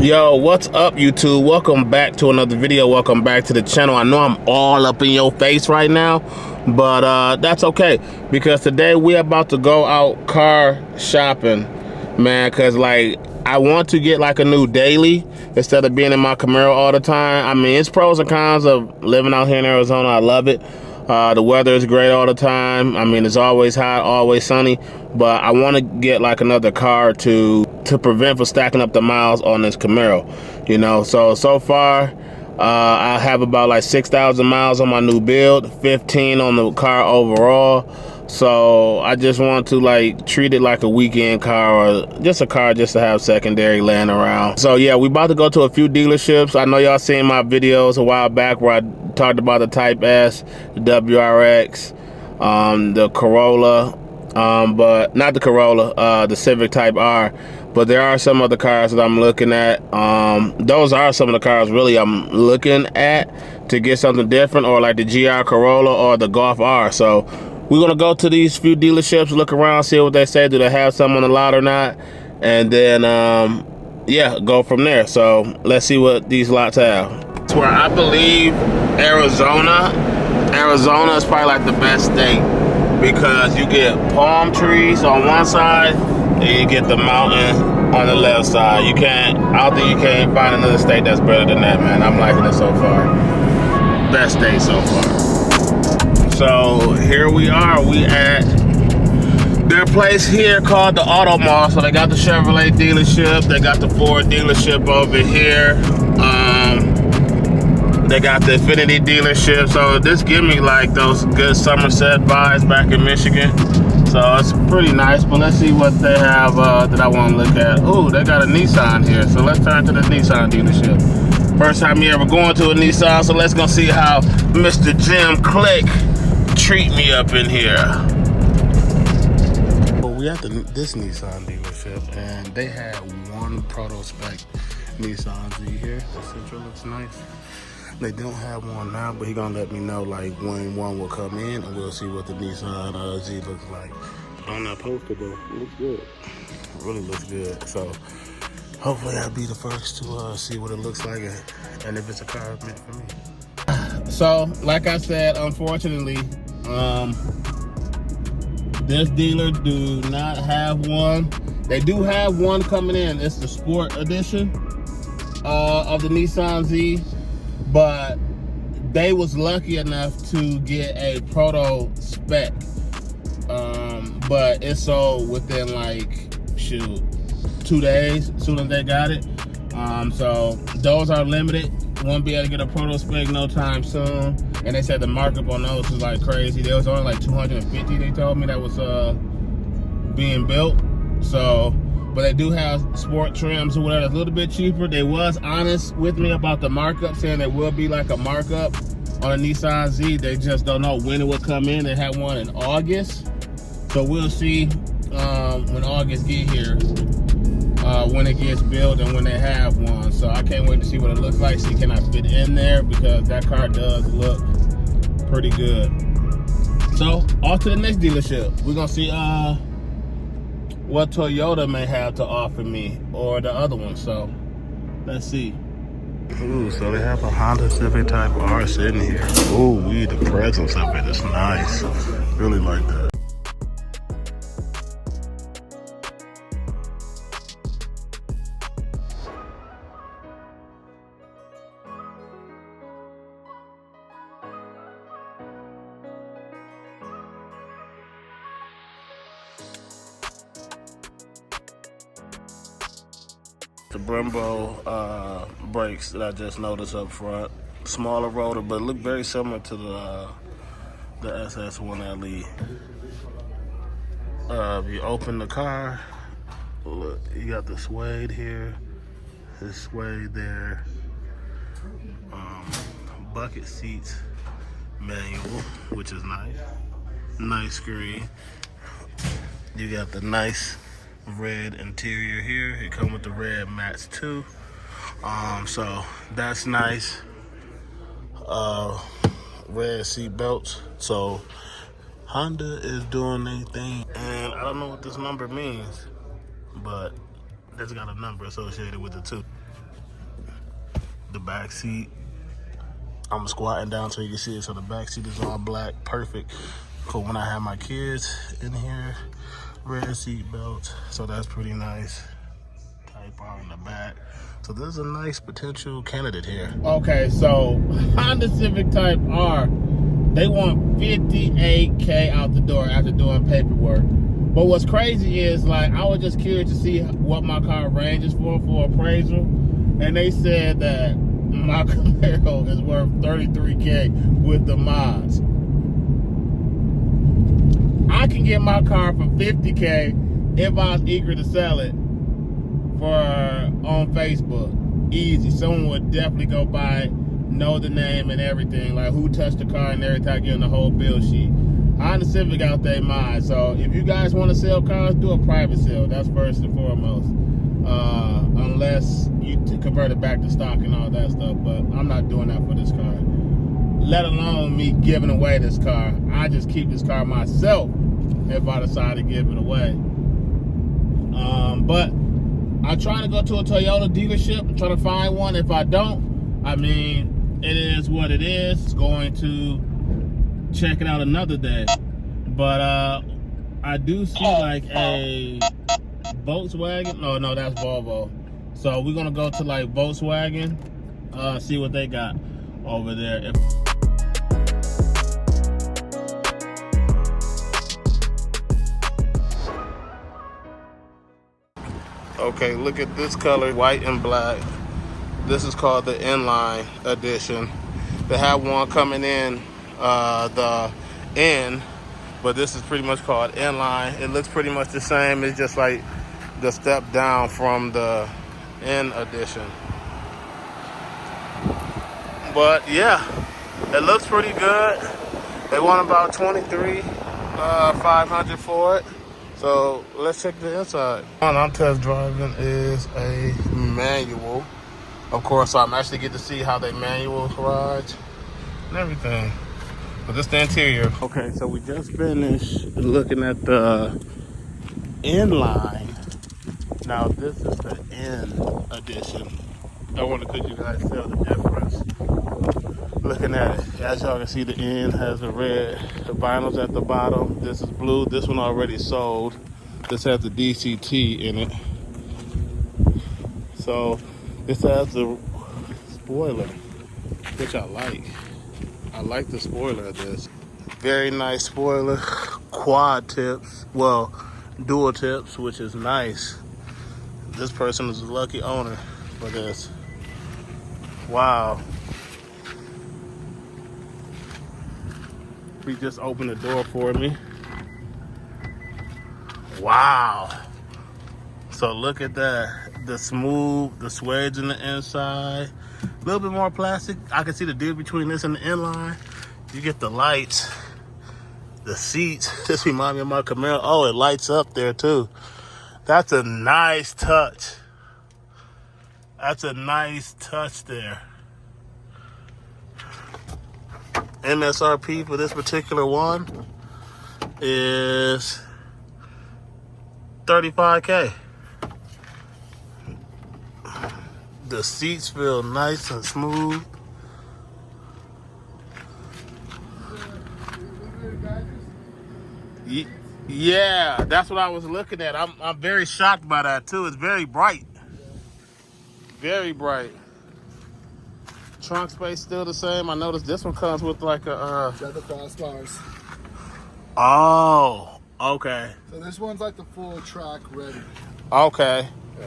Yo, what's up YouTube? Welcome back to another video. Welcome back to the channel. I know I'm all up in your face right now, but that's okay, because today we're about to go out car shopping, man, because like I want to get like a new daily instead of being in my Camaro all the time. I mean, it's pros and cons of living out here in Arizona. I love it. The weather is great all the time. I mean, it's always hot, always sunny, but I want to get like another car to prevent for stacking up the miles on this Camaro, you know. So far I have about like 6,000 miles on my new build, 15 on the car overall. So I just want to like treat it like a weekend car, or just a car just to have secondary laying around. So yeah, we about to go to a few dealerships. I know y'all seen my videos a while back where I talked about the Type S, the WRX, the Corolla, but not the Corolla, the Civic Type R. But there are some other cars that I'm looking at. Those are some of the cars really I'm looking at to get something different, or like the GR Corolla or the Golf R. So we're gonna go to these few dealerships, look around, see what they say. Do they have some on the lot or not? And then, yeah, go from there. So let's see what these lots have. It's where I believe Arizona is probably like the best state, because you get palm trees on one side and you get the mountain on the left side. I don't think you can find another state that's better than that, man. I'm liking it so far. Best state so far. So here we are. We at their place here called the Auto Mall. So they got the Chevrolet dealership. They got the Ford dealership over here. They got the Infiniti dealership. So this give me like those good Somerset vibes back in Michigan. So it's pretty nice. But let's see what they have that I want to look at. Oh, they got a Nissan here. So let's turn to the Nissan dealership. First time you ever going to a Nissan, so let's go see how Mr. Jim Click treat me up in here. Well, we at this Nissan dealership, and they had one proto spec Nissan Z here. The Sentra looks nice. They don't have one now, but he gonna let me know like when one will come in, and we'll see what the Nissan Z looks like. But on that poster though, it looks good. It really looks good. So hopefully I'll be the first to see what it looks like, and if it's a car meant for me. So like I said, unfortunately, this dealer do not have one. They do have one coming in. It's the Sport Edition of the Nissan Z, but they was lucky enough to get a proto spec, but it sold within like 2 days as soon as they got it. So those are limited. Won't be able to get a proto spec no time soon. And they said the markup on those was like crazy. There was only like 250, they told me, that was being built. So, but they do have sport trims or whatever, a little bit cheaper. They was honest with me about the markup, saying there will be like a markup on a Nissan Z. They just don't know when it will come in. They had one in August. So we'll see when August get here, when it gets built and when they have one. So I can't wait to see what it looks like, see can I fit in there, because that car does look pretty good. So off to the next dealership. We're gonna see what Toyota may have to offer me, or the other one. So let's see. Ooh, so they have a Honda Civic Type R sitting here. Ooh, the presence of it is nice. Really like that. The Brembo brakes that I just noticed up front. Smaller rotor, but look very similar to the SS1LE. If you open the car, look, you got the suede here, this suede there. Bucket seats, manual, which is nice. Nice screen. You got the nice red interior here. It comes with the red mats too. So that's nice. Red seat belts. So Honda is doing their thing, and I don't know what this number means, but it's got a number associated with it too. The back seat, I'm squatting down so you can see it. So the back seat is all black, perfect for when I have my kids in here. Red seat belts, so that's pretty nice. Type R in the back. So this is a nice potential candidate here. Okay, so Honda Civic Type R, they want 58K out the door after doing paperwork. But what's crazy is, like, I was just curious to see what my car ranges for appraisal, and they said that my Camaro is worth 33K with the mods. I can get my car for 50K if I was eager to sell it on Facebook. Easy. Someone would definitely go buy it, know the name and everything, like who touched the car and everything, getting the whole bill sheet. Honda Civic out there mine. So if you guys want to sell cars, do a private sale. That's first and foremost. Unless you convert it back to stock and all that stuff. But I'm not doing that for this car. Let alone me giving away this car. I just keep this car myself if I decide to give it away. But I try to go to a Toyota dealership and try to find one. If I don't, I mean, it is what it is. It's going to check it out another day. But I do see like a Volkswagen. No, that's Volvo. So we're gonna go to like Volkswagen, see what they got over there. Okay, look at this color, white and black. This is called the inline edition. They have one coming in the N, but this is pretty much called inline. It looks pretty much the same. It's just like the step down from the N edition. But yeah, it looks pretty good. They want about $23,500 for it. So let's check the inside. One I'm test driving is a manual. Of course, so I'm actually get to see how they manual rides and everything. But this is the interior. Okay, so we just finished looking at the inline. Now this is the N edition. I want to let you guys tell the difference. Looking at it, as y'all can see, the N has the red vinyls at the bottom. This is blue. This one already sold. This has the DCT in it. So this has the spoiler, which I like. I like the spoiler of this. Very nice spoiler. Quad tips. Well, dual tips, which is nice. This person is a lucky owner for this. Wow. He just opened the door for me. Wow. So look at that. The smooth, the suede in the inside. A little bit more plastic. I can see the difference between this and the inline. You get the lights, the seats. This reminds me of my Camaro. Oh, it lights up there too. That's a nice touch. That's a nice touch there. MSRP for this particular one is $35K. The seats feel nice and smooth. Yeah, that's what I was looking at. I'm very shocked by that too. It's very bright. Very bright. Trunk space still the same. I noticed this one comes with like a the crossbars. Oh, okay. So this one's like the full track ready. Okay. Yeah.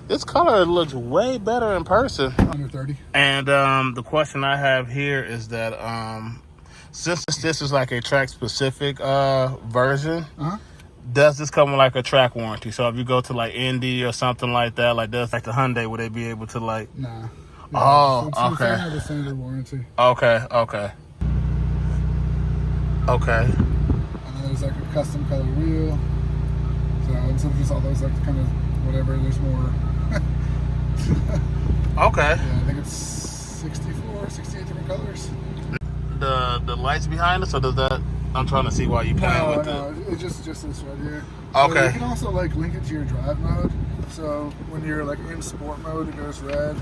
This color looks way better in person. Under 30. And the question I have here is that since this is like a track specific version, does this come with like a track warranty? So if you go to like Indy or something like that, like does like the Hyundai, would they be able to like? Nah. Oh, it's okay. Have a standard warranty. Okay, okay. Okay. And then there's like a custom color wheel. So instead of just all those like kind of whatever, there's more. Okay. Yeah, I think it's 64, 68 different colors. The lights behind us, or does that? I'm trying to see why you playing with it. No, it's just this right here. Okay. So you can also like link it to your drive mode. So when you're like in sport mode, it goes red.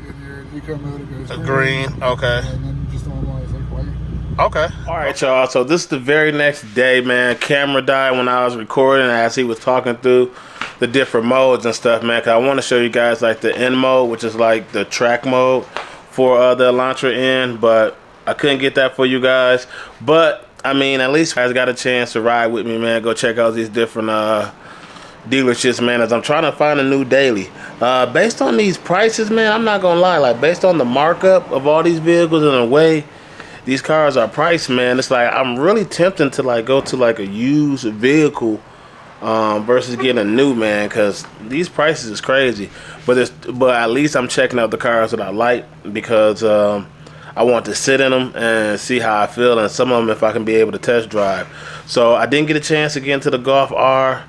In your eco mode, it goes green. Okay. And then just normal is like white. Okay. All right, y'all. So this is the very next day, man. Camera died when I was recording as he was talking through the different modes and stuff, man. Cause I want to show you guys like the N mode, which is like the track mode for the Elantra N, but I couldn't get that for you guys. But I mean, at least you guys got a chance to ride with me, man. Go check out these different dealerships, man, as I'm trying to find a new daily. Based on these prices, man, I'm not gonna lie, like based on the markup of all these vehicles and the way these cars are priced, man, it's like I'm really tempted to like go to like a used vehicle versus getting a new, man, because these prices is crazy. But at least I'm checking out the cars that I like, because I want to sit in them and see how I feel, and some of them if I can be able to test drive. So I didn't get a chance to get into the Golf R,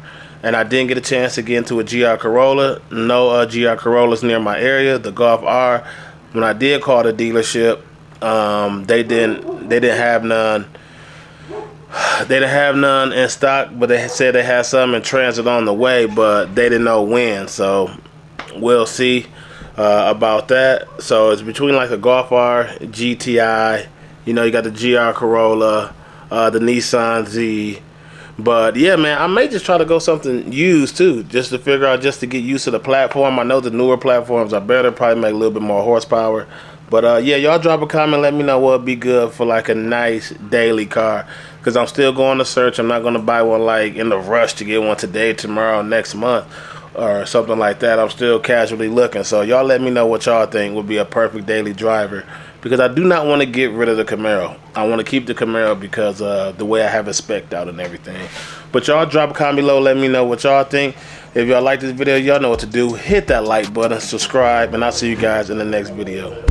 and I didn't get a chance to get into a GR Corolla. No GR Corollas near my area. The Golf R, when I did call the dealership, they didn't have none. They didn't have none in stock, but they said they had some in transit on the way, but they didn't know when. So we'll see about that. So it's between like a Golf R, GTI. You know, you got the GR Corolla, the Nissan Z. But yeah, man, I may just try to go something used too, just to figure out, just to get used to the platform. I know the newer platforms are better, probably make a little bit more horsepower. But yeah, y'all drop a comment, let me know what would be good for like a nice daily car, because I'm still going to search. I'm not going to buy one like in the rush to get one today, tomorrow, next month, or something like that. I'm still casually looking. So y'all let me know what y'all think would be a perfect daily driver, because I do not want to get rid of the Camaro. I want to keep the Camaro because the way I have it spec'd out and everything. But y'all drop a comment below, let me know what y'all think. If y'all like this video, y'all know what to do. Hit that like button, subscribe, and I'll see you guys in the next video.